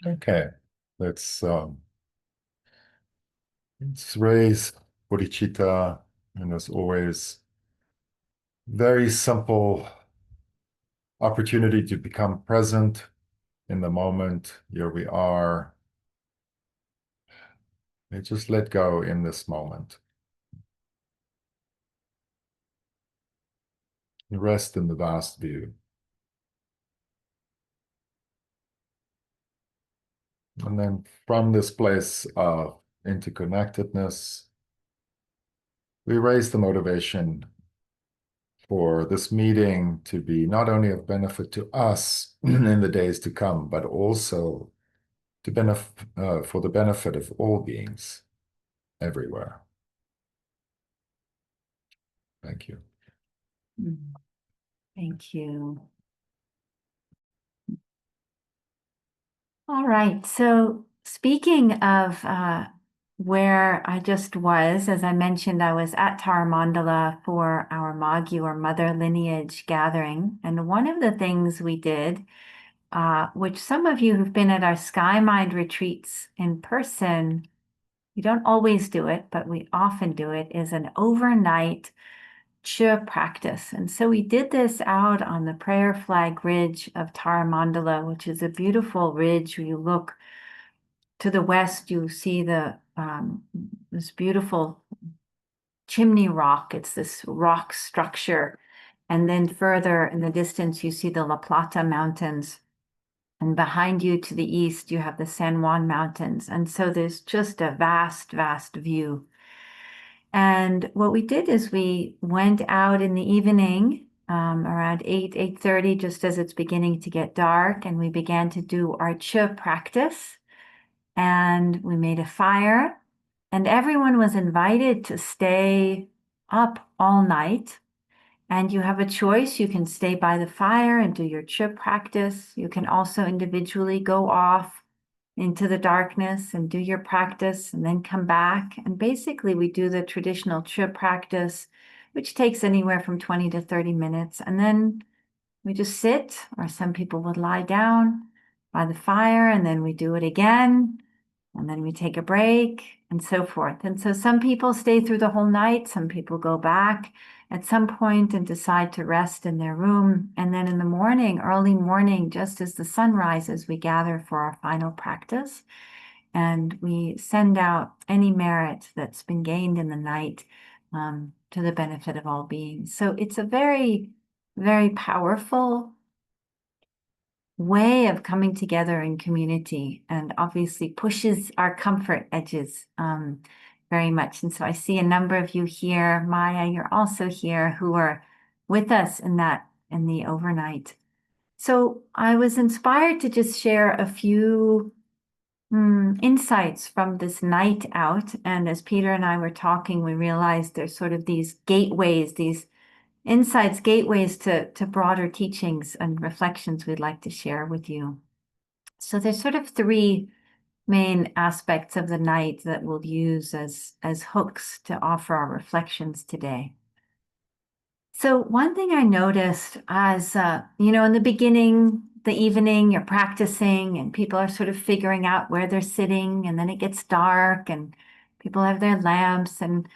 Okay, let's raise bodhicitta, and as always, very simple opportunity to become present in the moment. Here we are. And just let go in this moment. Rest in the vast view. And then from this place of interconnectedness, we raise the motivation for this meeting to be not only of benefit to us in the days to come, but also to for the benefit of all beings everywhere. Thank you. Mm. Thank you. All right. So speaking of where I just was, as I mentioned, I was at Taramandala for our Magyu or Mother Lineage gathering. And one of the things we did, which some of you who've been at our Skymind retreats in person, we don't always do it, but we often do it, is an overnight Cha practice. And so we did this out on the Prayer Flag Ridge of Taramandala, which is a beautiful ridge where you look to the west, you see this beautiful chimney rock. It's this rock structure. And then further in the distance, you see the La Plata Mountains. And behind you to the east, you have the San Juan Mountains. And so there's just a vast, vast view. And what we did is we went out in the evening, around 8:30, just as it's beginning to get dark, and we began to do our Cha practice. And we made a fire, and everyone was invited to stay up all night. And you have a choice. You can stay by the fire and do your Cha practice. You can also individually go off into the darkness and do your practice and then come back. And basically, we do the traditional Cha practice, which takes anywhere from 20 to 30 minutes. And then we just sit, or some people would lie down by the fire, and then we do it again. And then we take a break and so forth. And so some people stay through the whole night. Some people go back at some point and decide to rest in their room. And then in the morning, early morning, just as the sun rises, we gather for our final practice. And we send out any merit that's been gained in the night to the benefit of all beings. So it's a very, very powerful way of coming together in community, and obviously pushes our comfort edges very much. And so I see a number of you here. Maya, you're also here, who are with us in the overnight. So I was inspired to just share a few insights from this night out. And as Peter and I were talking, we realized there's sort of these gateways, these insights, gateways to broader teachings and reflections we'd like to share with you. So there's sort of three main aspects of the night that we'll use as hooks to offer our reflections today. So one thing I noticed as, in the beginning, the evening, you're practicing and people are sort of figuring out where they're sitting, and then it gets dark and people have their lamps and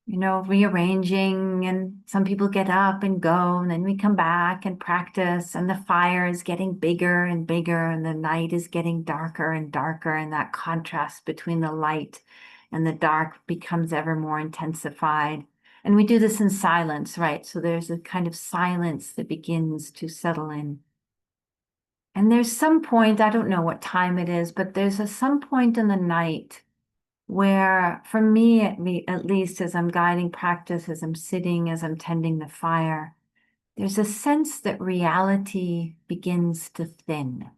rearranging, and some people get up and go, and then we come back and practice, and the fire is getting bigger and bigger, and the night is getting darker and darker, and that contrast between the light and the dark becomes ever more intensified. And we do this in silence, right? So there's a kind of silence that begins to settle in. And there's some point, I don't know what time it is, but there's some point in the night where, for me at least, as I'm guiding practice, as I'm sitting, as I'm tending the fire, there's a sense that reality begins to thin.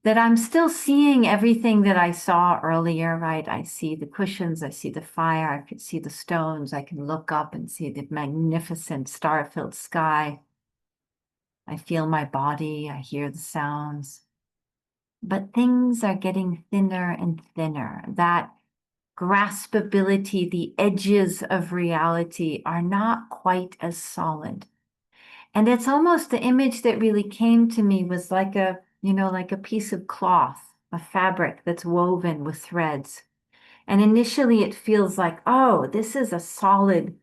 That I'm still seeing everything that I saw earlier, right? I see the cushions, I see the fire, I can see the stones, I can look up and see the magnificent star-filled sky. I feel my body, I hear the sounds. But things are getting thinner and thinner. That graspability, the edges of reality are not quite as solid. And it's almost, the image that really came to me was like a piece of cloth, a fabric that's woven with threads. And initially it feels like, oh, this is the solid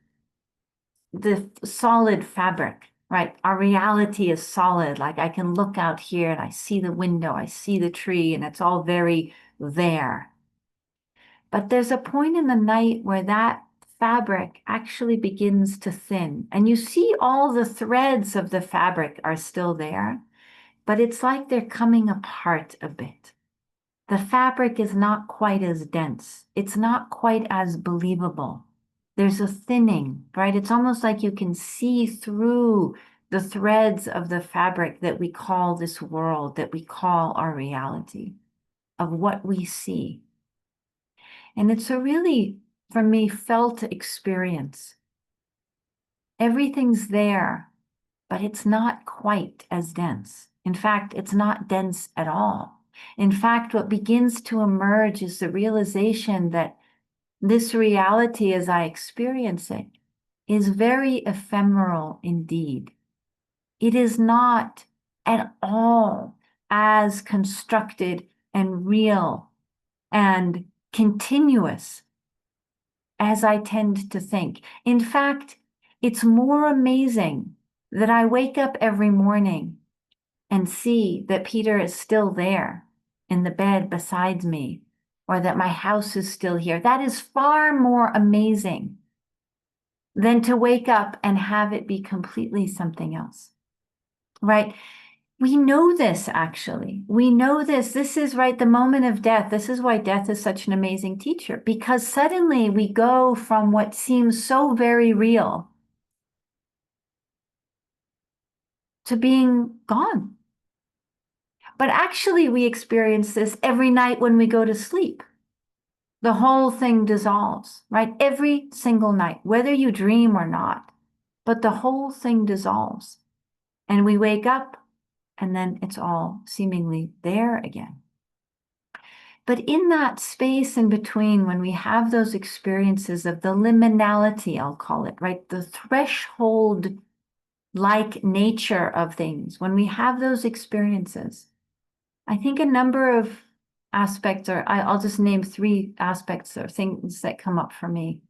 fabric, right? Our reality is solid. Like I can look out here and I see the window, I see the tree, and it's all very there. But there's a point in the night where that fabric actually begins to thin, and you see all the threads of the fabric are still there, but it's like they're coming apart a bit. The fabric is not quite as dense. It's not quite as believable. There's a thinning, right? It's almost like you can see through the threads of the fabric that we call this world, that we call our reality, of what we see. And it's a really, for me, felt experience. Everything's there, but it's not quite as dense. In fact, it's not dense at all. In fact, what begins to emerge is the realization that this reality as I experience it is very ephemeral indeed. It is not at all as constructed and real and continuous as I tend to think. In fact, it's more amazing that I wake up every morning and see that Peter is still there in the bed beside me, or that my house is still here. That is far more amazing than to wake up and have it be completely something else, right? We know this actually. We know this. This is right, the moment of death. This is why death is such an amazing teacher, because suddenly we go from what seems so very real to being gone. But actually, we experience this every night when we go to sleep. The whole thing dissolves, right? Every single night, whether you dream or not, but the whole thing dissolves. And we wake up, and then it's all seemingly there again. But in that space in between, when we have those experiences of the liminality, I'll call it, right? The threshold like nature of things, when we have those experiences, I think a number of aspects, or I'll just name three aspects or things that come up for me.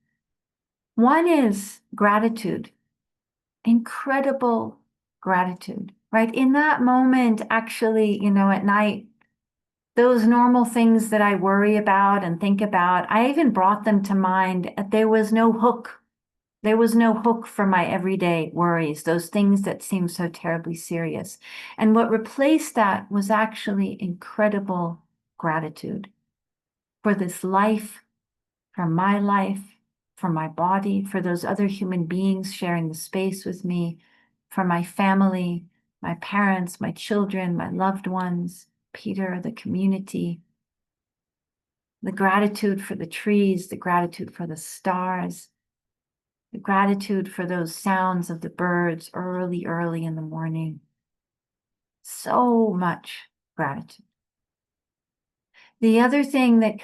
One is gratitude, incredible gratitude, right? In that moment, actually, at night, those normal things that I worry about and think about, I even brought them to mind. There was no hook. There was no hook for my everyday worries, those things that seem so terribly serious. And what replaced that was actually incredible gratitude for this life, for my body, for those other human beings sharing the space with me, for my family, my parents, my children, my loved ones, Peter, the community, the gratitude for the trees, the gratitude for the stars, the gratitude for those sounds of the birds early, early in the morning. So much gratitude. The other thing that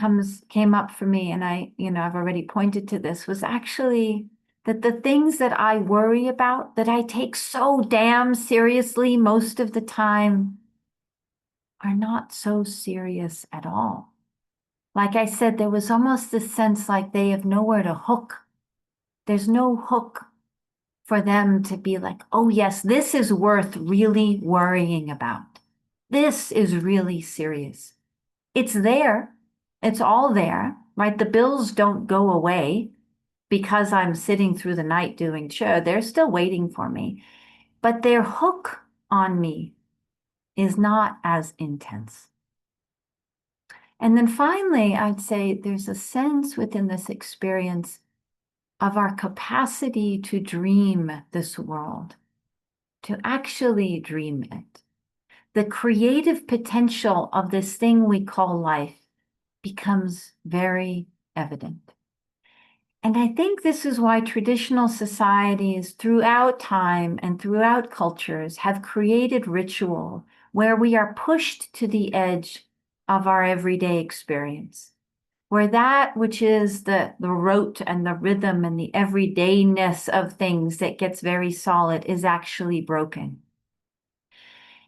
came up for me, and I've already pointed to this, was actually that the things that I worry about, that I take so damn seriously most of the time, are not so serious at all. Like I said, there was almost this sense like they have nowhere to hook. There's no hook for them to be like, oh yes, this is worth really worrying about. This is really serious. It's there. It's all there, right? The bills don't go away because I'm sitting through the night doing show. They're still waiting for me. But their hook on me is not as intense. And then finally, I'd say there's a sense within this experience of our capacity to dream this world, to actually dream it. The creative potential of this thing we call life becomes very evident. And I think this is why traditional societies throughout time and throughout cultures have created ritual where we are pushed to the edge of our everyday experience, where that which is the rote and the rhythm and the everydayness of things that gets very solid is actually broken.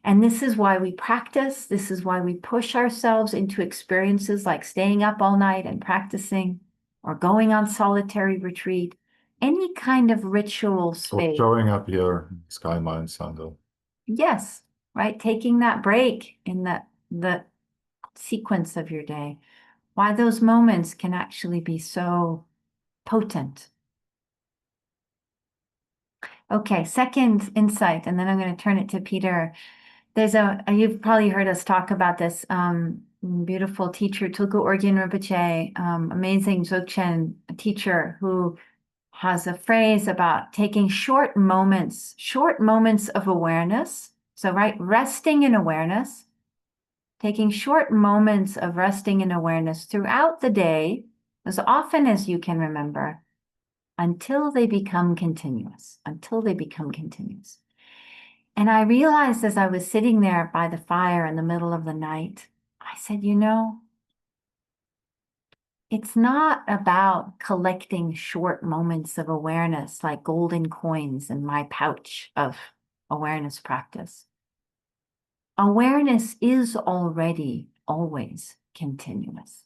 And this is why we practice. This is why we push ourselves into experiences like staying up all night and practicing, or going on solitary retreat, any kind of ritual Or space. showing up here, Skymind Sangha. Yes, right. Taking that break in the sequence of your day. Why those moments can actually be so potent. Okay, second insight, and then I'm going to turn it to Peter. You've probably heard us talk about this beautiful teacher, Tulku Orgyen Rinpoche, amazing Dzogchen teacher who has a phrase about taking short moments of awareness. So, right, resting in awareness, taking short moments of resting in awareness throughout the day, as often as you can remember, until they become continuous, And I realized as I was sitting there by the fire in the middle of the night, I said, it's not about collecting short moments of awareness like golden coins in my pouch of awareness practice. Awareness is already always continuous.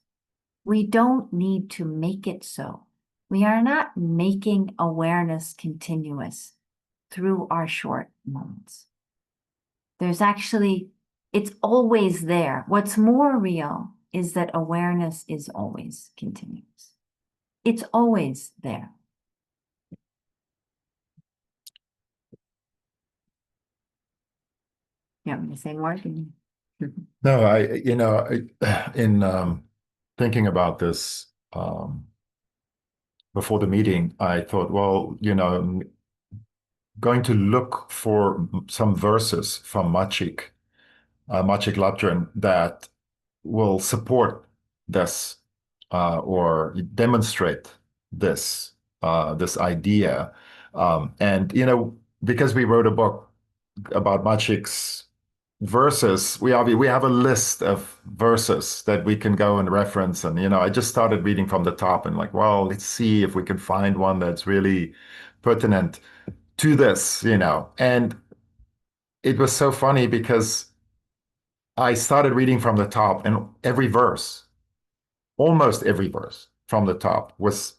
We don't need to make it so. We are not making awareness continuous through our short moments. It's always there. What's more real is that awareness is always continuous. It's always there. You want me to say more? No, in thinking about this before the meeting, I thought, well, going to look for some verses from Machik Labdrön that will support this or demonstrate this idea. And because we wrote a book about Machik's verses, we have a list of verses that we can go and reference. And I just started reading from the top and like, well, let's see if we can find one that's really pertinent to this. And it was so funny because I started reading from the top, and almost every verse from the top was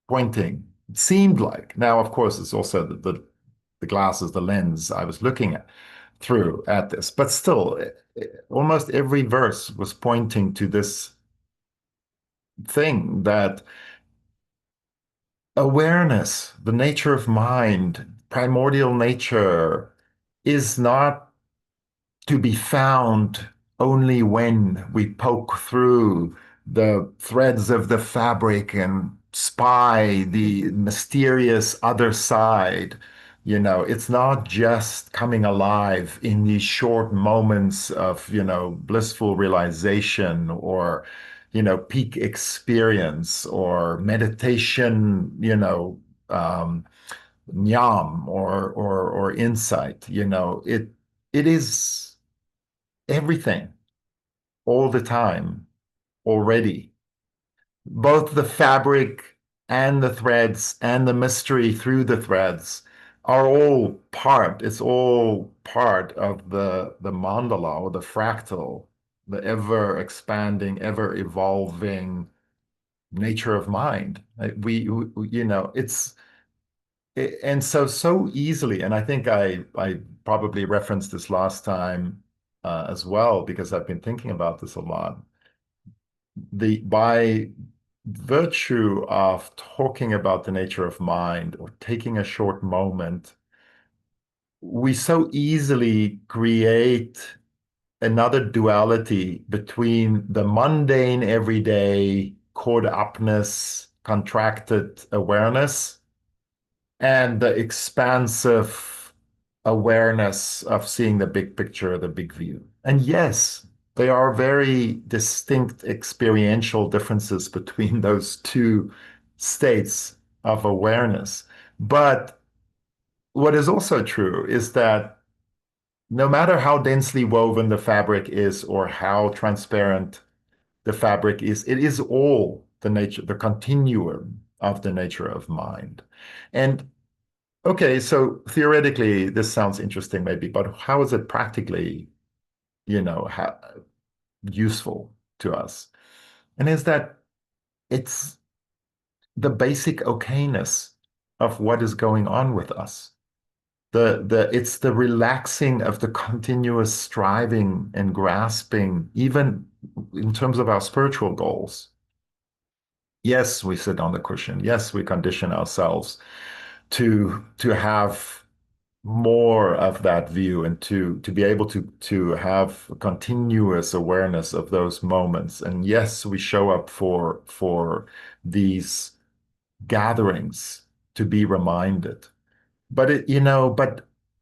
pointing. It seemed like. Now, of course, it's also the glasses, the lens I was looking through at this, but still, almost every verse was pointing to this thing that awareness, the nature of mind, primordial nature, is not to be found only when we poke through the threads of the fabric and spy the mysterious other side. It's not just coming alive in these short moments of, blissful realization or, peak experience or meditation, nyam or insight. It is everything all the time already. Both the fabric and the threads and the mystery through the threads are it's all part of the mandala or the fractal, the ever expanding, ever evolving nature of mind. It's and so easily, and I think I probably referenced this last time as well because I've been thinking about this a lot. By virtue of talking about the nature of mind or taking a short moment, we so easily create another duality between the mundane, everyday, caught upness, contracted awareness and the expansive awareness of seeing the big picture, the big view. And yes, there are very distinct experiential differences between those two states of awareness. But what is also true is that no matter how densely woven the fabric is or how transparent the fabric is, it is all the continuum of the nature of mind. And Okay, so theoretically, this sounds interesting maybe, but how is it practically, ha useful to us? And is that it's the basic okayness of what is going on with us. It's the relaxing of the continuous striving and grasping, even in terms of our spiritual goals. Yes, we sit on the cushion. Yes, we condition ourselves to have more of that view and to be able to have continuous awareness of those moments. And yes, we show up for these gatherings to be reminded. But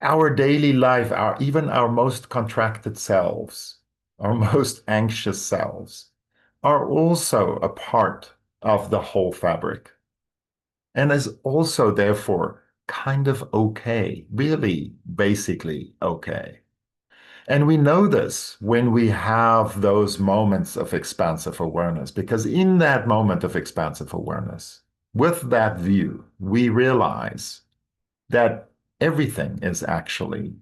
our daily life, even our most contracted selves, our most anxious selves, are also a part of the whole fabric and is also therefore kind of okay, really basically okay. And we know this when we have those moments of expansive awareness, because in that moment of expansive awareness, with that view, we realize that everything is actually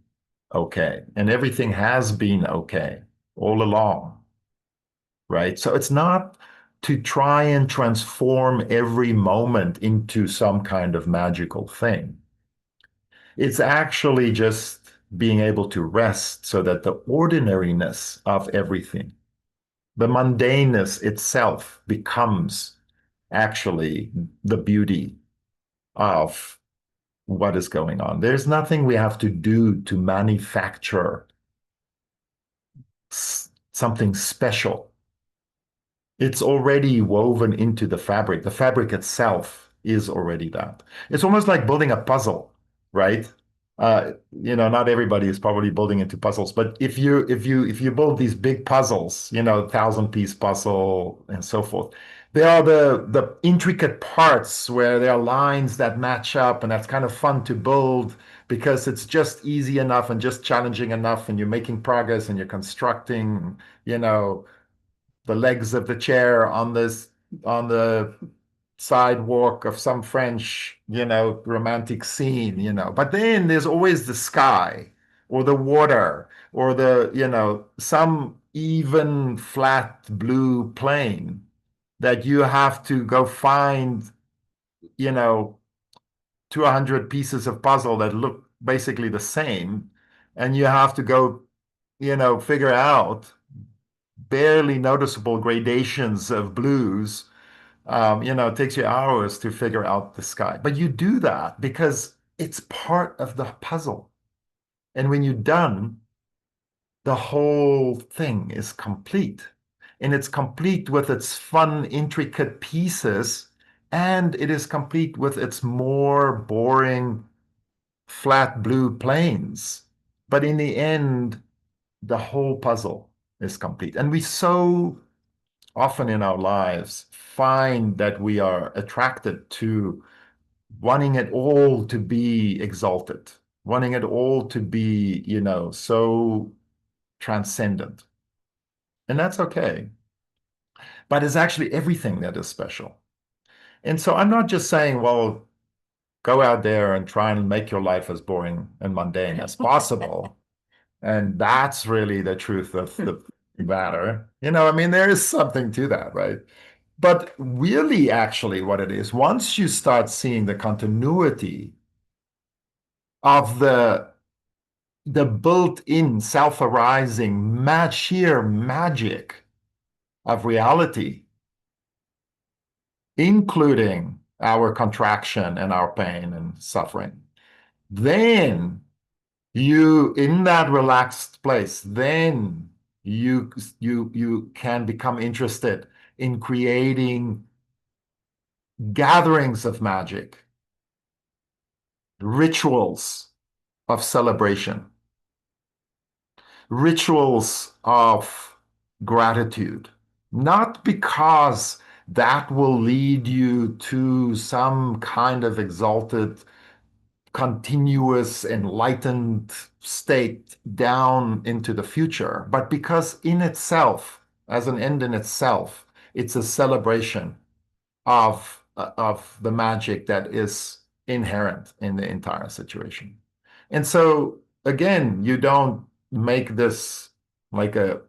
okay and everything has been okay all along, right? So it's not to try and transform every moment into some kind of magical thing. It's actually just being able to rest so that the ordinariness of everything, the mundaneness itself becomes actually the beauty of what is going on. There's nothing we have to do to manufacture something special. It's already woven into the fabric. The fabric itself is already that. It's almost like building a puzzle, right? Not everybody is probably building into puzzles, but if you build these big puzzles, 1,000-piece puzzle and so forth, there are the intricate parts where there are lines that match up, and that's kind of fun to build because it's just easy enough and just challenging enough, and you're making progress and you're constructing, you know the legs of the chair on the sidewalk of some French, romantic scene, But then there's always the sky or the water or some even flat blue plane that you have to go find, you know, 200 pieces of puzzle that look basically the same. And you have to go, figure out barely noticeable gradations of blues. It takes you hours to figure out the sky. But you do that because it's part of the puzzle. And when you're done, the whole thing is complete. And it's complete with its fun, intricate pieces, and it is complete with its more boring, flat blue planes. But in the end, the whole puzzle is complete. And we so often in our lives find that we are attracted to wanting it all to be exalted, wanting it all to be, so transcendent. And that's okay. But it's actually everything that is special. And so I'm not just saying, well, go out there and try and make your life as boring and mundane as possible. And that's really the truth of the matter. There is something to that, right? But really, actually, what it is, once you start seeing the continuity of the built-in self-arising sheer magic of reality, including our contraction and our pain and suffering, then in that relaxed place, then you can become interested in creating gatherings of magic, rituals of celebration, rituals of gratitude, not because that will lead you to some kind of exalted, continuous, enlightened state down into the future, but because in itself, as an end in itself, it's a celebration of the magic that is inherent in the entire situation. And so again, you don't make this like a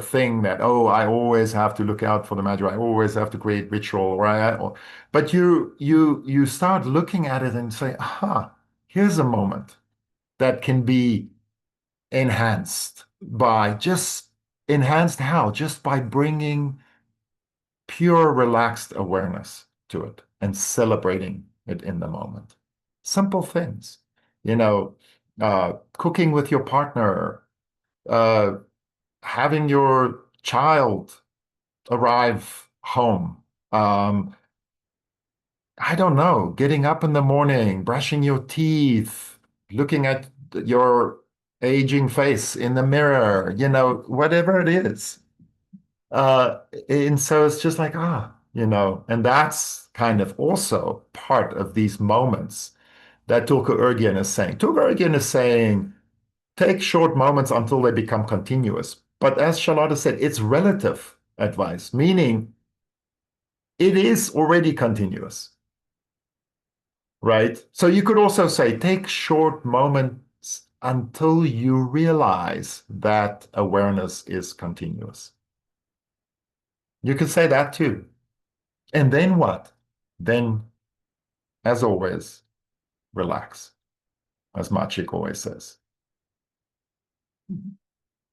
thing that, oh, I always have to look out for the magic, I always have to create ritual, right? But you start looking at it and say, aha, here's a moment that can be enhanced by just enhanced how? Just by bringing pure relaxed awareness to it and celebrating it in the moment. Simple things, cooking with your partner, uh, having your child arrive home. I don't know, getting up in the morning, brushing your teeth, looking at your aging face in the mirror, whatever it is. Uh, and so it's just like, and that's kind of also part of these moments that Tulku Urgyen is saying. Tulku Urgyen is saying, take short moments until they become continuous. But as Charlotte said, it's relative advice, meaning it is already continuous, right? So you could also say, take short moments until you realize that awareness is continuous. You could say that too. And then what? Then, as always, relax, as Machik always says.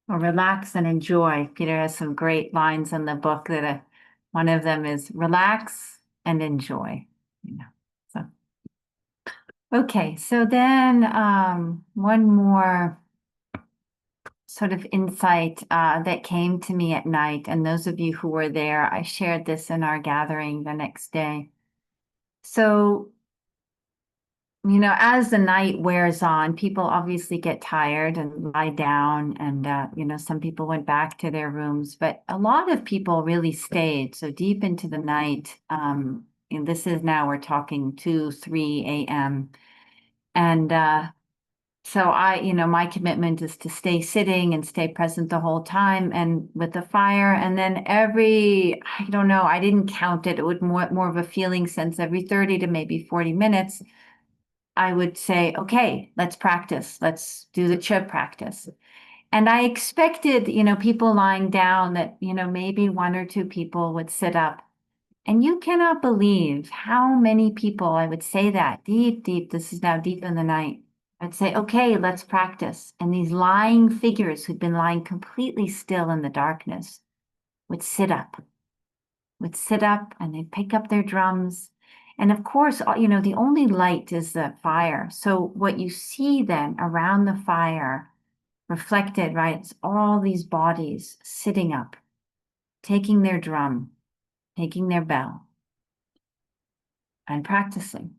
Or relax and enjoy. Peter has some great lines in the book that one of them is relax and enjoy. So okay, so then one more sort of insight that came to me at night, and those of you who were there, I shared this in our gathering the next day. So, as the night wears on, people obviously get tired and lie down, and some people went back to their rooms, but a lot of people really stayed so deep into the night. And this is now we're talking 2, 3 a.m. And so my commitment is to stay sitting and stay present the whole time and with the fire. And then I don't know, I didn't count it. It would more of a feeling sense every 30 to maybe 40 minutes. I would say, okay, let's practice. Let's do the chub practice. And I expected, people lying down that, maybe 1 or 2 people would sit up. And you cannot believe how many people I would say that deep, deep, this is now deep in the night. I'd say, okay, let's practice. And these lying figures who'd been lying completely still in the darkness would sit up and they'd pick up their drums. And of course, the only light is the fire. So what you see then around the fire reflected, right? It's all these bodies sitting up, taking their drum, taking their bell, and practicing.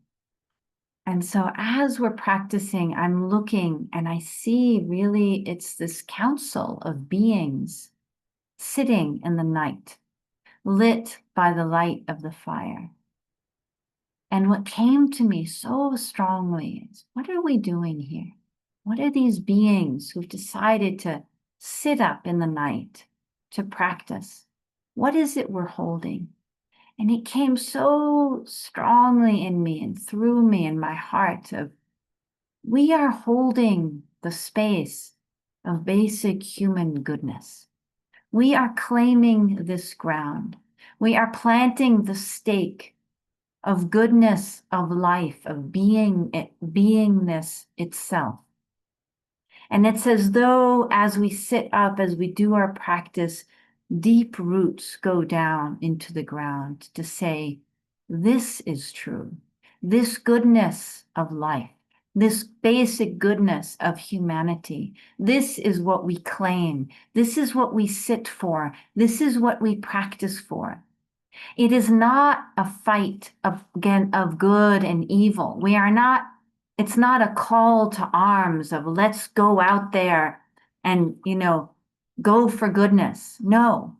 And so as we're practicing, I'm looking and I see really it's this council of beings sitting in the night, lit by the light of the fire. And what came to me so strongly is, what are we doing here? What are these beings who've decided to sit up in the night to practice? What is it we're holding? And it came so strongly in me and through me in my heart of, we are holding the space of basic human goodness. We are claiming this ground. We are planting the stake of goodness, of life, of beingness itself. And it's as though as we sit up, as we do our practice, deep roots go down into the ground to say, this is true. This goodness of life, this basic goodness of humanity, this is what we claim. This is what we sit for. This is what we practice for. It is not a fight of good and evil. It's not a call to arms of let's go out there and, go for goodness. No,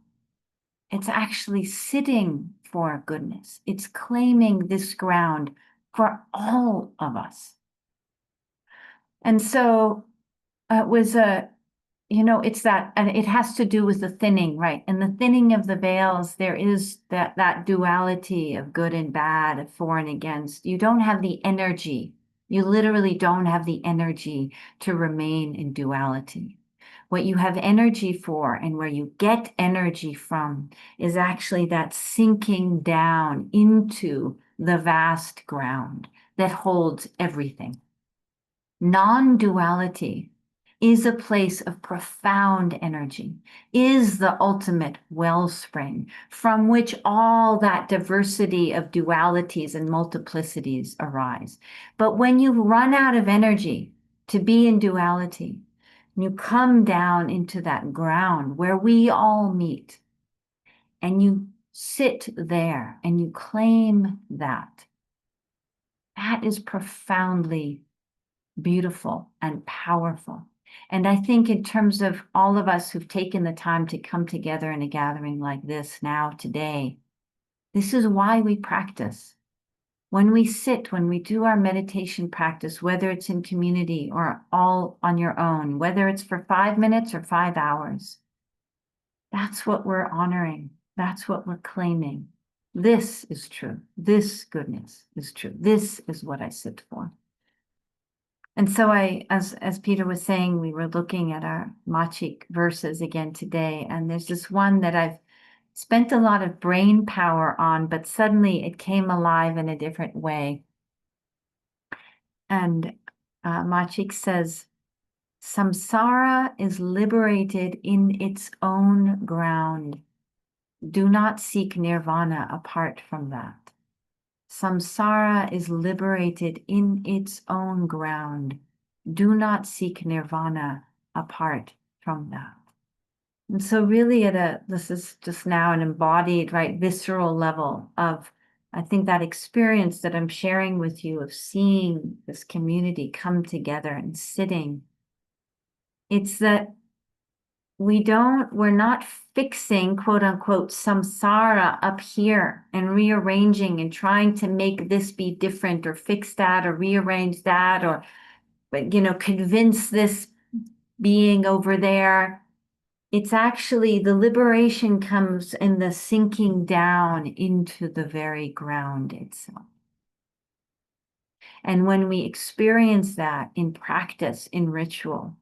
it's actually sitting for goodness. It's claiming this ground for all of us. And so it was it's that, and it has to do with the thinning, right? And the thinning of the veils, there is that duality of good and bad, of for and against. You don't have the energy. You literally don't have the energy to remain in duality. What you have energy for and where you get energy from is actually that sinking down into the vast ground that holds everything. Non-duality is a place of profound energy, is the ultimate wellspring from which all that diversity of dualities and multiplicities arise. But when you run out of energy to be in duality, you come down into that ground where we all meet, and you sit there and you claim that. That is profoundly beautiful and powerful. And I think in terms of all of us who've taken the time to come together in a gathering like this now today, this is why we practice. When we sit, when we do our meditation practice, whether it's in community or all on your own, whether it's for 5 minutes or 5 hours, that's what we're honoring. That's what we're claiming. This is true. This goodness is true. This is what I sit for. And so as Peter was saying, we were looking at our Machik verses again today, and there's this one that I've spent a lot of brain power on, but suddenly it came alive in a different way. And Machik says, samsara is liberated in its own ground. Do not seek nirvana apart from that. Samsara is liberated in its own ground. Do not seek nirvana apart from that. And so really this is just now an embodied, right, visceral level of, I think, that experience that I'm sharing with you of seeing this community come together and sitting. It's that we're not fixing, quote unquote, samsara up here and rearranging and trying to make this be different or fix that or rearrange that or, convince this being over there. It's actually the liberation comes in the sinking down into the very ground itself. And when we experience that in practice, in ritual,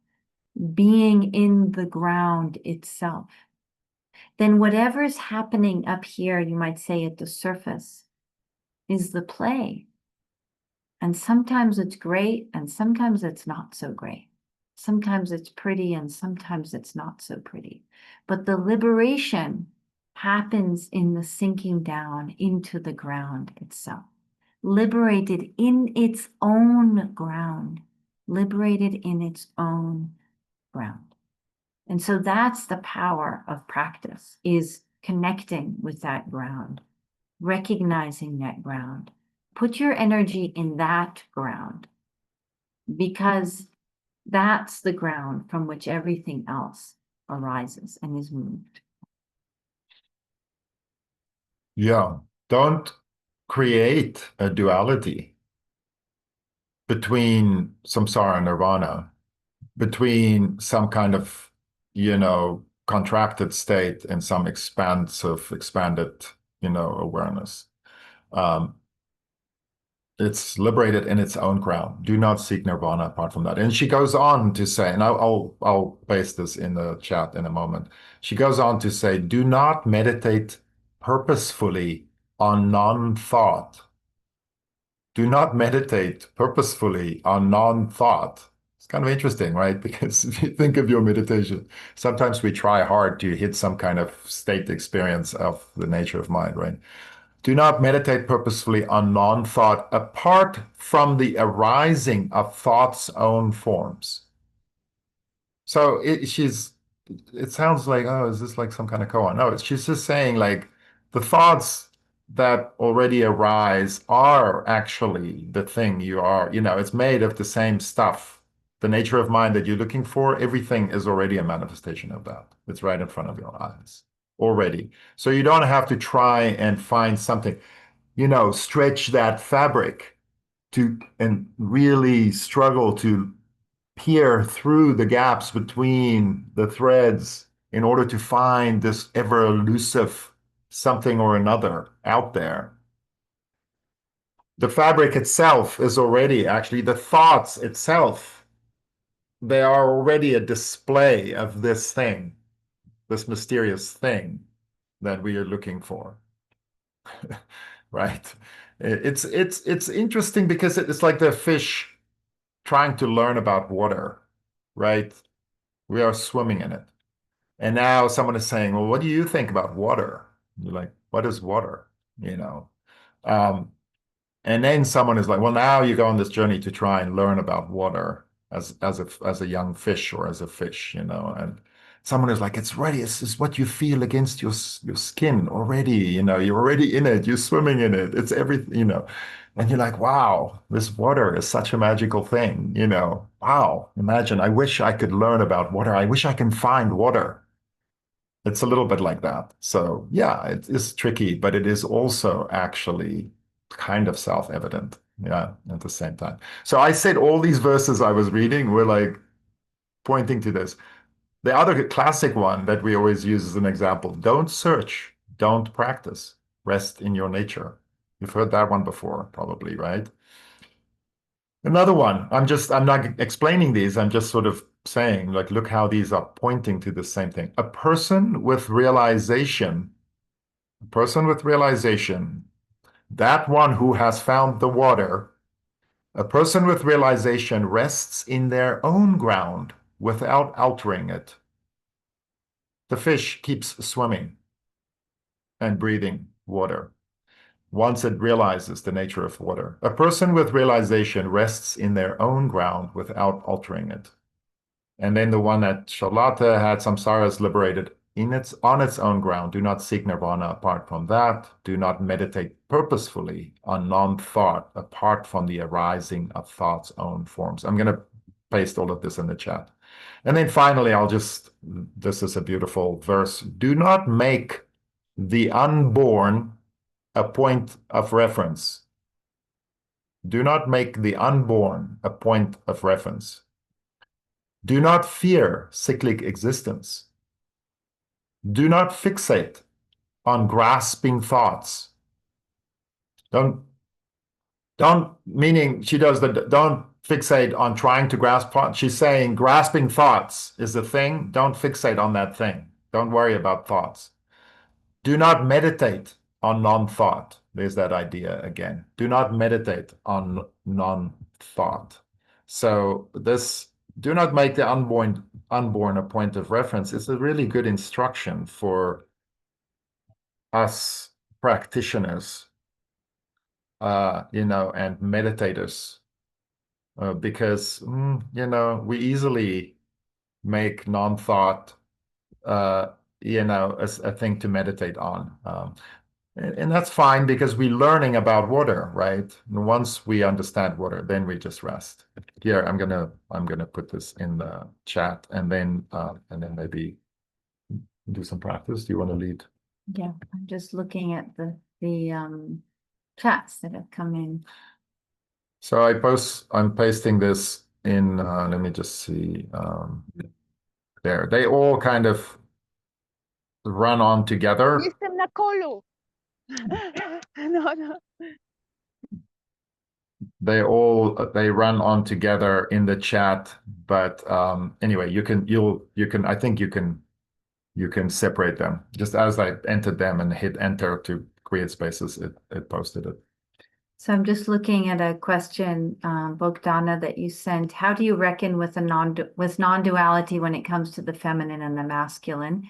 being in the ground itself, then whatever's happening up here, you might say at the surface, is the play. And sometimes it's great, and sometimes it's not so great. Sometimes it's pretty, and sometimes it's not so pretty. But the liberation happens in the sinking down into the ground itself. Liberated in its own ground. Liberated in its own ground. And so that's the power of practice, is connecting with that ground, recognizing that ground. Put your energy in that ground, because that's the ground from which everything else arises and is moved. Yeah, don't create a duality between samsara and nirvana, between some kind of, contracted state and some expanded, awareness. It's liberated in its own ground. Do not seek nirvana apart from that. And she goes on to say, and I'll paste this in the chat in a moment. She goes on to say, do not meditate purposefully on non-thought. Do not meditate purposefully on non-thought. It's kind of interesting, right? Because if you think of your meditation, sometimes we try hard to hit some kind of state experience of the nature of mind, right? Do not meditate purposefully on non-thought apart from the arising of thought's own forms. So it sounds like, oh, is this like some kind of koan? No, she's just saying like the thoughts that already arise are actually the thing you are, it's made of the same stuff. The nature of mind that you're looking for, everything is already a manifestation of that. It's right in front of your eyes already. So you don't have to try and find something, stretch that fabric and really struggle to peer through the gaps between the threads in order to find this ever elusive something or another out there. The fabric itself is already actually the thoughts itself. They are already a display of this thing, this mysterious thing that we are looking for. Right? It's interesting because it's like the fish trying to learn about water, right? We are swimming in it. And now someone is saying, well, what do you think about water? You're like, what is water? You know? Um, and then someone is like, well, now you go on this journey to try and learn about water as a young fish or as a fish, you know. And someone is like, it's ready. It's what you feel against your skin already. You know, you're already in it. You're swimming in it. It's everything, you know. And you're like, wow, this water is such a magical thing, you know. Wow, imagine. I wish I could learn about water. I wish I can find water. It's a little bit like that. So yeah, it is tricky, but it is also actually kind of self-evident. Yeah, at the same time. So I said all these verses I was reading were like pointing to this. The other classic one that we always use as an example, don't search, don't practice, rest in your nature. You've heard that one before, probably, right? Another one, I'm not explaining these, I'm just sort of saying, like, look how these are pointing to the same thing. A person with realization, that one who has found the water, a person with realization rests in their own ground without altering it. The fish keeps swimming and breathing water once it realizes the nature of water. A person with realization rests in their own ground without altering it. And then the one that Charlotte had samsaras liberated on its own ground. Do not seek nirvana apart from that. Do not meditate purposefully on non-thought apart from the arising of thought's own forms. I'm going to paste all of this in the chat. And then finally, this is a beautiful verse. Do not make the unborn a point of reference. Do not make the unborn a point of reference. Do not fear cyclic existence. Do not fixate on grasping thoughts. Meaning she does don't fixate on trying to grasp thoughts. She's saying grasping thoughts is the thing. Don't fixate on that thing. Don't worry about thoughts. Do not meditate on non-thought. There's that idea again. Do not meditate on non-thought. So this do not make the unborn a point of reference. It's a really good instruction for us practitioners, and meditators, because we easily make non-thought, a thing to meditate on. And that's fine because we're learning about water, right? And once we understand water, then we just rest. Here, I'm gonna put this in the chat, and then maybe do some practice. Do you want to lead? Yeah, I'm just looking at the chats that have come in. So I'm pasting this in. Let me just see. There, they all kind of run on together. Jestem na kolu. No. They run on together in the chat, but anyway, I think you can separate them. Just as I entered them and hit enter to create spaces, it posted it. So I'm just looking at a question, Bogdana, that you sent. How do you reckon with non-duality when it comes to the feminine and the masculine?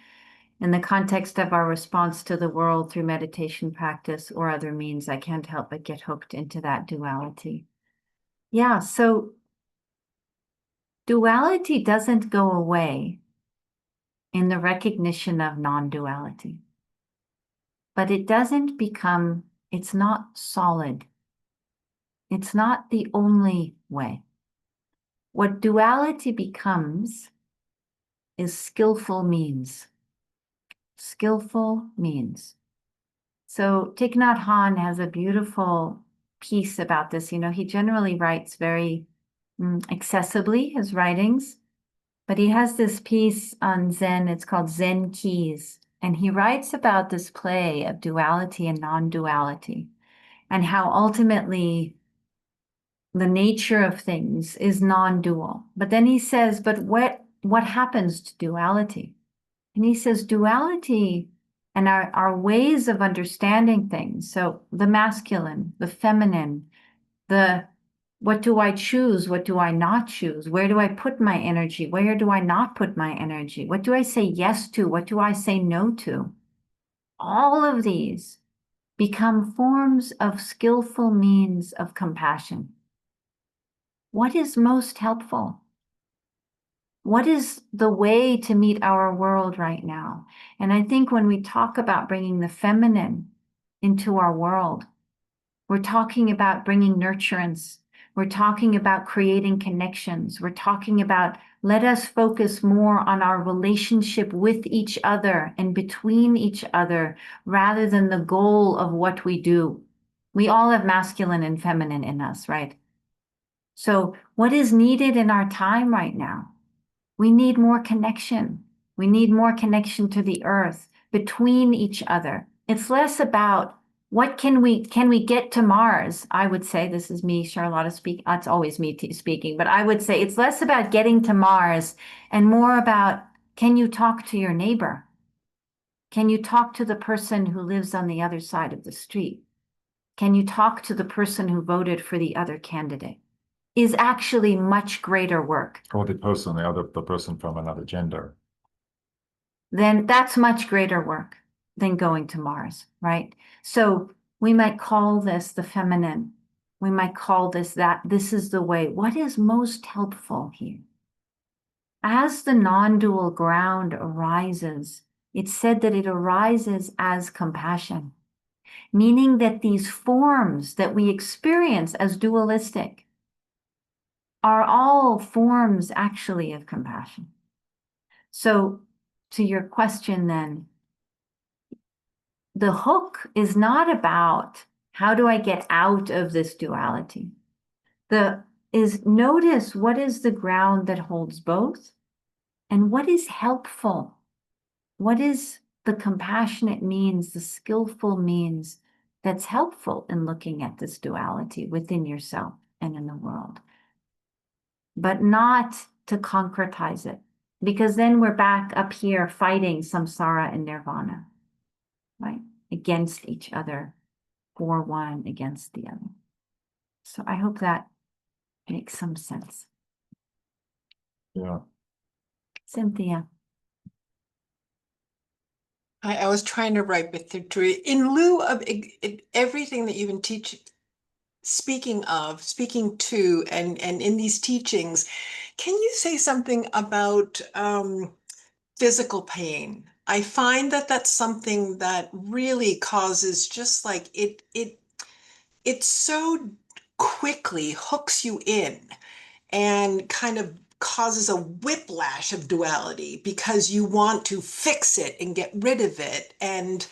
In the context of our response to the world through meditation practice or other means, I can't help but get hooked into that duality. Yeah, so duality doesn't go away in the recognition of non-duality, but it's not solid. It's not the only way. What duality becomes is skillful means. Skillful means. So Thich Nhat Hanh has a beautiful piece about this. He generally writes very accessibly, his writings. But he has this piece on Zen, it's called Zen Keys. And he writes about this play of duality and non-duality, and how ultimately the nature of things is non-dual. But then he says, but what happens to duality? And he says duality and our ways of understanding things. So the masculine, the feminine, the what do I choose? What do I not choose? Where do I put my energy? Where do I not put my energy? What do I say yes to? What do I say no to? All of these become forms of skillful means of compassion. What is most helpful? What is the way to meet our world right now? And I think when we talk about bringing the feminine into our world, we're talking about bringing nurturance. We're talking about creating connections. We're talking about let us focus more on our relationship with each other and between each other rather than the goal of what we do. We all have masculine and feminine in us, right? So what is needed in our time right now? We need more connection. We need more connection to the earth between each other. It's less about what can we get to Mars? I would say, this is me, Charlotta speak. It's always me speaking, but I would say it's less about getting to Mars and more about, can you talk to your neighbor? Can you talk to the person who lives on the other side of the street? Can you talk to the person who voted for the other candidate? Is actually much greater work. Or the person from another gender. Then that's much greater work than going to Mars, right? So we might call this the feminine. We might call this that. This is the way. What is most helpful here? As the non-dual ground arises, it's said that it arises as compassion, meaning that these forms that we experience as dualistic are all forms actually of compassion. So to your question then, the hook is not about how do I get out of this duality. Notice what is the ground that holds both and what is helpful. What is the compassionate means, the skillful means that's helpful in looking at this duality within yourself and in the world, but not to concretize it, because then we're back up here fighting samsara and nirvana, right? Against each other, for one against the other. So I hope that makes some sense. Yeah. Cynthia. I was trying to write with the in lieu of everything that you've been speaking to, and in these teachings, can you say something about physical pain? I find that that's something that really causes just like it so quickly hooks you in and kind of causes a whiplash of duality because you want to fix it and get rid of it. And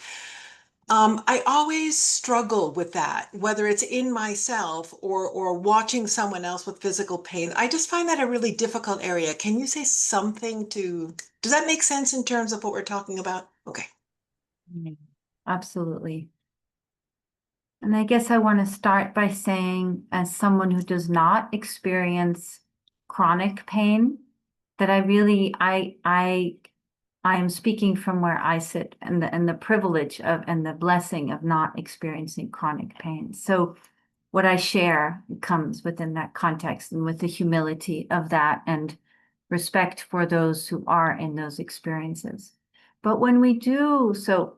I always struggle with that, whether it's in myself or watching someone else with physical pain. I just find that a really difficult area. Can you say something does that make sense in terms of what we're talking about? Okay. Absolutely. And I guess I want to start by saying, as someone who does not experience chronic pain, that I am speaking from where I sit and the privilege of and the blessing of not experiencing chronic pain. So what I share comes within that context and with the humility of that and respect for those who are in those experiences. But when we do, so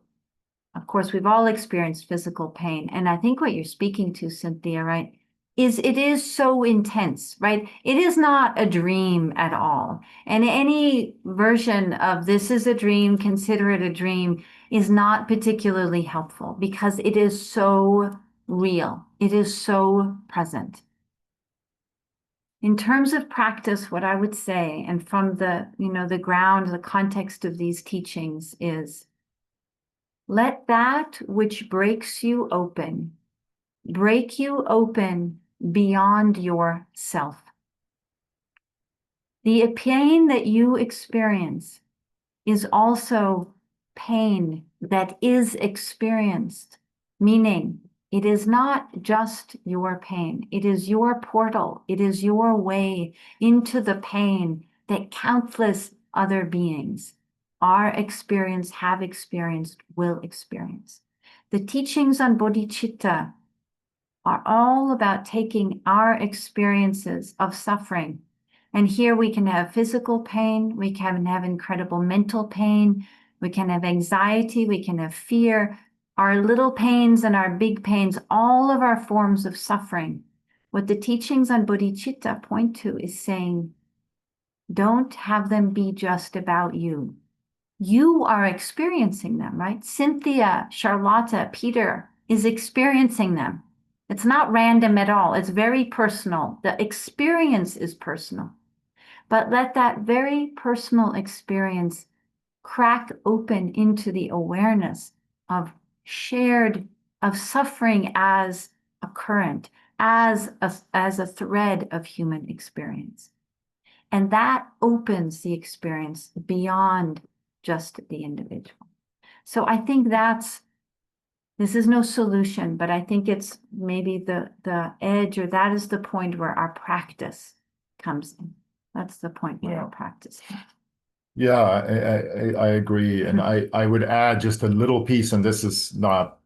of course, we've all experienced physical pain. And I think what you're speaking to, Cynthia, right, is it is so intense, right? It is not a dream at all. And any version of this is a dream, consider it a dream, is not particularly helpful because it is so real. It is so present. In terms of practice, what I would say, and from the ground, the context of these teachings is, let that which breaks you open break you open beyond yourself. The pain that you experience is also pain that is experienced, meaning it is not just your pain. It is your portal. It is your way into the pain that countless other beings have experienced, will experience. The teachings on bodhicitta are all about taking our experiences of suffering. And here we can have physical pain, we can have incredible mental pain, we can have anxiety, we can have fear, our little pains and our big pains, all of our forms of suffering. What the teachings on bodhicitta point to is saying, don't have them be just about you. You are experiencing them, right? Cynthia, Charlotta, Peter is experiencing them. It's not random at all. It's very personal. The experience is personal. But let that very personal experience crack open into the awareness of suffering as a current, as a thread of human experience. And that opens the experience beyond just the individual. So I think this is no solution, but I think it's maybe the edge, or that is the point where our practice comes in. That's the point where our practice comes. Yeah, I agree. And I would add just a little piece, and this is not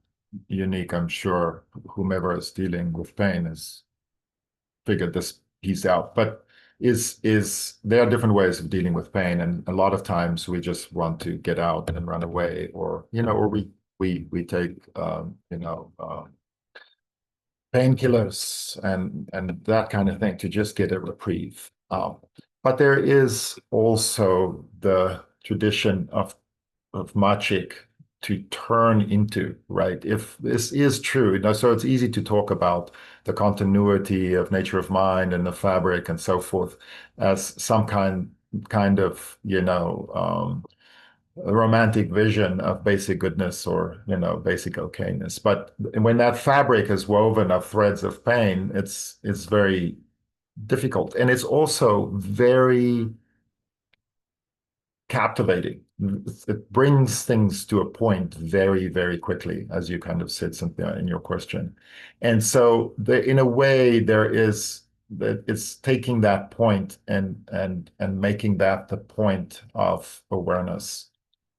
unique. I'm sure whomever is dealing with pain has figured this piece out. But there are different ways of dealing with pain, and a lot of times we just want to get out and run away, or we take painkillers and that kind of thing to just get a reprieve. But there is also the tradition of magic to turn into, right? If this is true, so it's easy to talk about the continuity of nature of mind and the fabric and so forth as some kind of, a romantic vision of basic goodness or, basic okayness. But when that fabric is woven of threads of pain, it's very difficult. And it's also very captivating. It brings things to a point very, very quickly, as you kind of said, Cynthia, in your question. And so in a way, there is that it's taking that point and making that the point of awareness.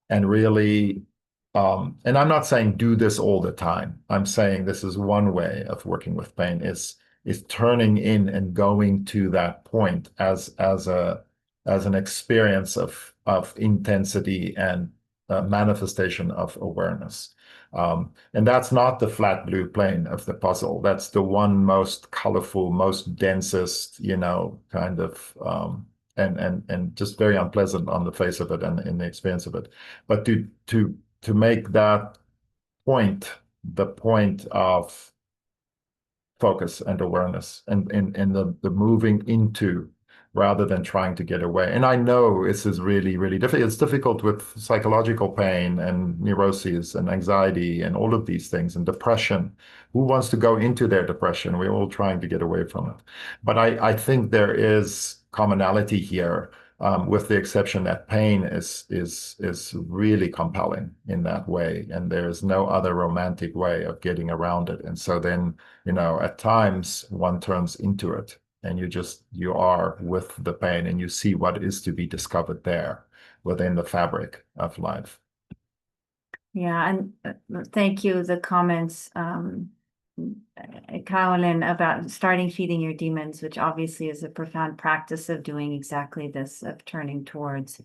And really, and I'm not saying do this all the time. I'm saying this is one way of working with pain is turning in and going to that point as an experience of intensity and manifestation of awareness. And that's not the flat blue plane of the puzzle. That's the one most colorful, most densest, kind of and just very unpleasant on the face of it and in the experience of it. But to make that point the point of focus and awareness and the moving into rather than trying to get away. And I know this is really, really difficult. It's difficult with psychological pain and neuroses and anxiety and all of these things and depression. Who wants to go into their depression? We're all trying to get away from it. But I think there is commonality here, with the exception that pain is really compelling in that way. And there's no other romantic way of getting around it. And so then, at times one turns into it. And you are with the pain and you see what is to be discovered there within the fabric of life. Yeah, and thank you. The comments, Carolyn, about starting feeding your demons, which obviously is a profound practice of doing exactly this, of turning towards.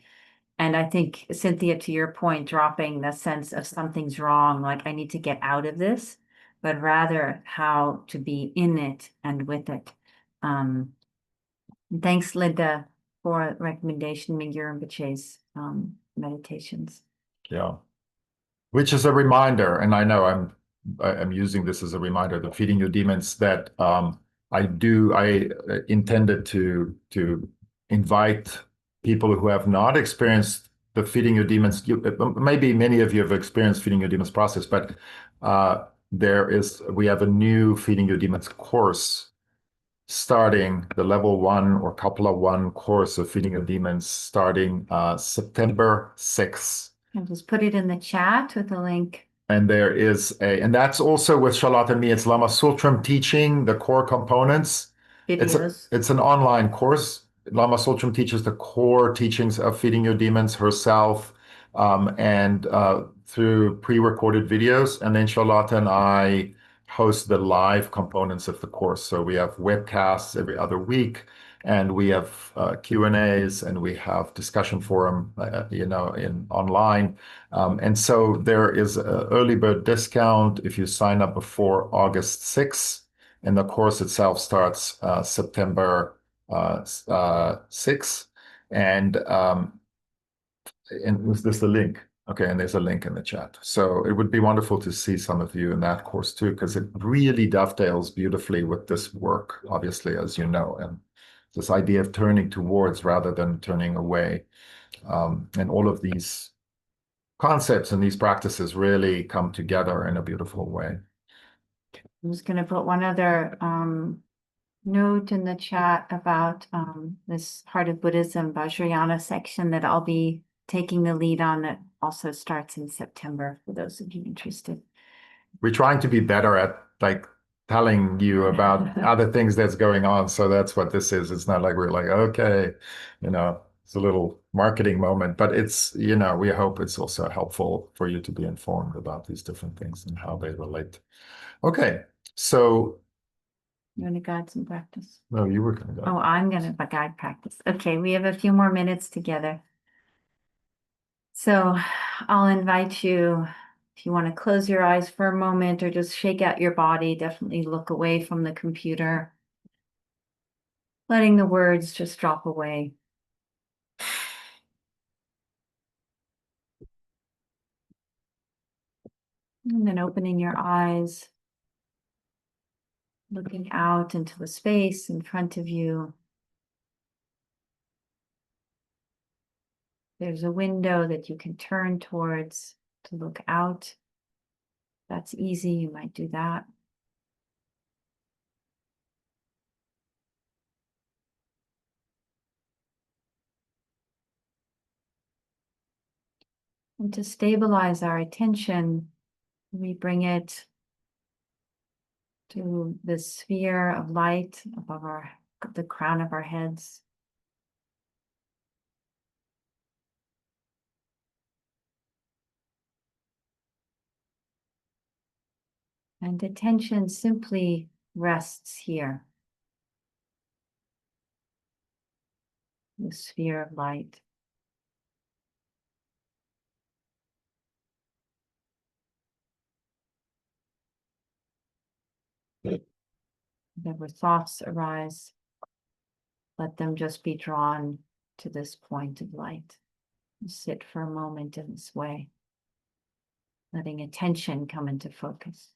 And I think, Cynthia, to your point, dropping the sense of something's wrong, like I need to get out of this, but rather how to be in it and with it. Thanks, Linda, for recommendation, Mingyur Rinpoche's meditations. Yeah, which is a reminder, and I know I'm using this as a reminder, the feeding your demons, that I intended to invite people who have not experienced the feeding your demons. Maybe many of you have experienced feeding your demons process, but we have a new feeding your demons course starting the level 1 or couple of 1 course of Feeding Your Demons starting September 6th. I'll just put it in the chat with a link. And and that's also with Charlotte and me. It's Lama Sultram teaching the core components. Videos. It's an online course. Lama Sultram teaches the core teachings of Feeding Your Demons herself, and through pre-recorded videos. And then Charlotte and I host the live components of the course. So we have webcasts every other week, and we have Q&As, and we have discussion forum, in online. And so there is an early bird discount if you sign up before August 6th, and the course itself starts September 6th. And was this the link? Okay, and there's a link in the chat. So it would be wonderful to see some of you in that course too, because it really dovetails beautifully with this work, obviously, as you know, and this idea of turning towards rather than turning away. And all of these concepts and these practices really come together in a beautiful way. I'm just going to put one other note in the chat about this Heart of Buddhism Vajrayana section that I'll be taking the lead on. That also starts in September for those of you interested. We're trying to be better at telling you about other things that's going on. So that's what this is. It's not like we're like, okay, it's a little marketing moment, but it's, we hope it's also helpful for you to be informed about these different things and how they relate. Okay, so. You want to guide some practice? No, you were going to go. Oh, I'm going to guide practice. Okay, we have a few more minutes together. So I'll invite you, if you want to close your eyes for a moment or just shake out your body, definitely look away from the computer, letting the words just drop away. And then opening your eyes, looking out into the space in front of you. There's a window that you can turn towards to look out. That's easy, you might do that. And to stabilize our attention, we bring it to the sphere of light above the crown of our heads. And attention simply rests here, the sphere of light. Whatever thoughts arise, let them just be drawn to this point of light. Sit for a moment in this way, letting attention come into focus.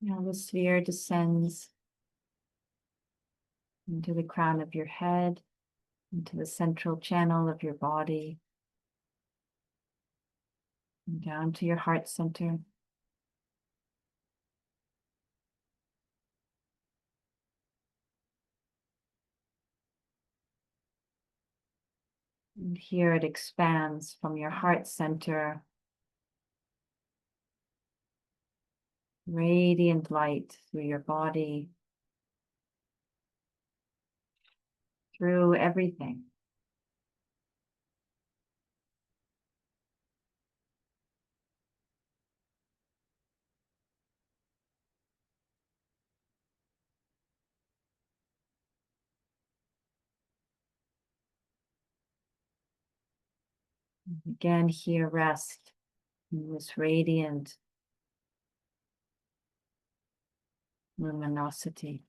Now the sphere descends into the crown of your head, into the central channel of your body, and down to your heart center. And here it expands from your heart center. Radiant light through your body, through everything. Again, here rest in this radiant luminosity.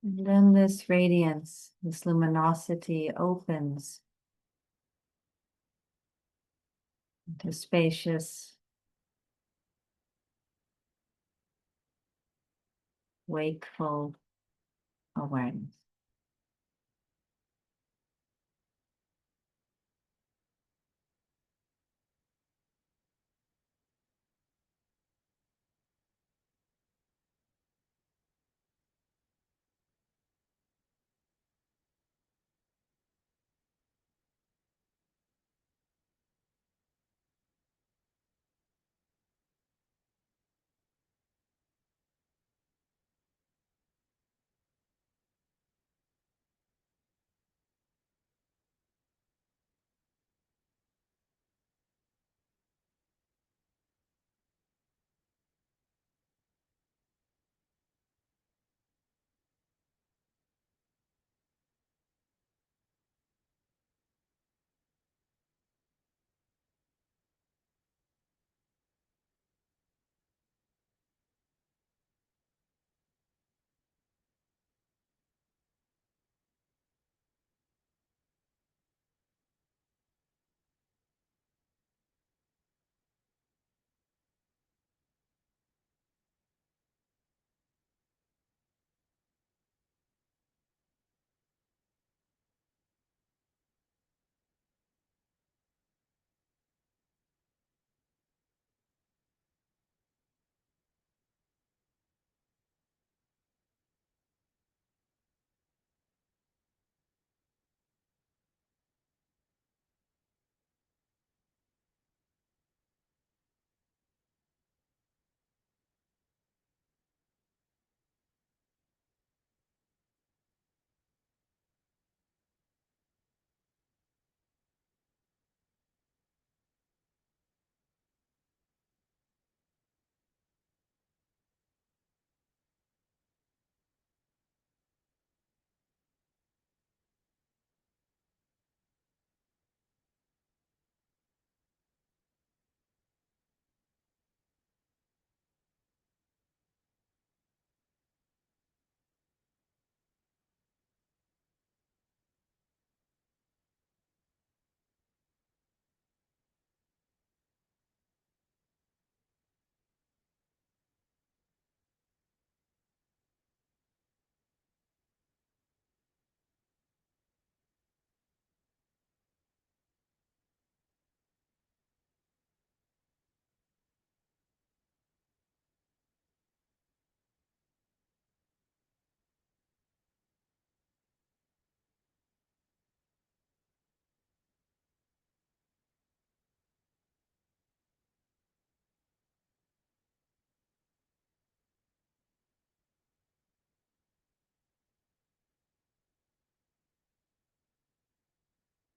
And then this radiance, this luminosity opens into spacious, wakeful awareness.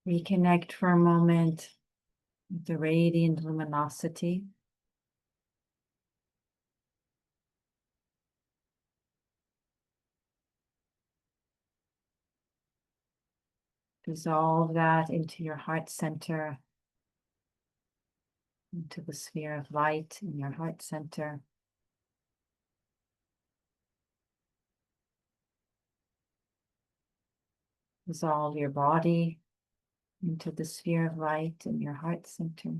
Reconnect for a moment with the radiant luminosity. Dissolve that into your heart center, into the sphere of light in your heart center. Dissolve your body into the sphere of light in your heart center.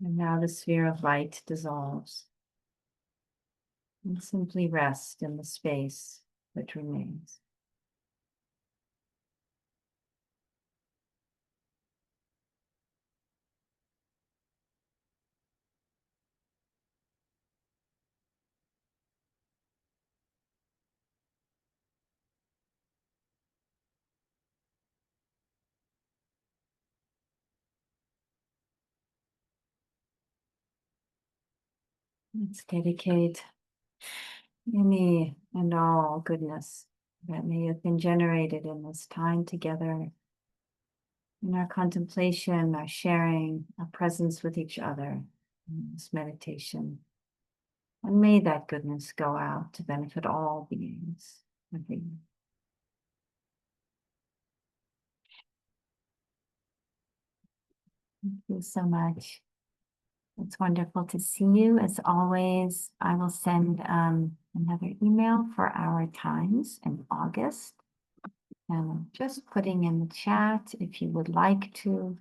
And now the sphere of light dissolves. And simply rest in the space that remains. Let's dedicate any and all goodness that may have been generated in this time together, in our contemplation, our sharing, our presence with each other in this meditation. And may that goodness go out to benefit all beings. Everyone. Thank you so much. It's wonderful to see you. As always, I will send another email for our times in August. And I'm just putting in the chat if you would like to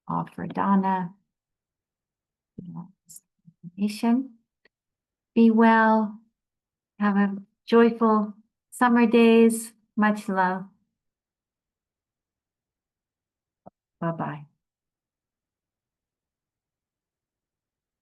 offer Donna this information. Be well. Have a joyful summer days. Much love. Bye-bye.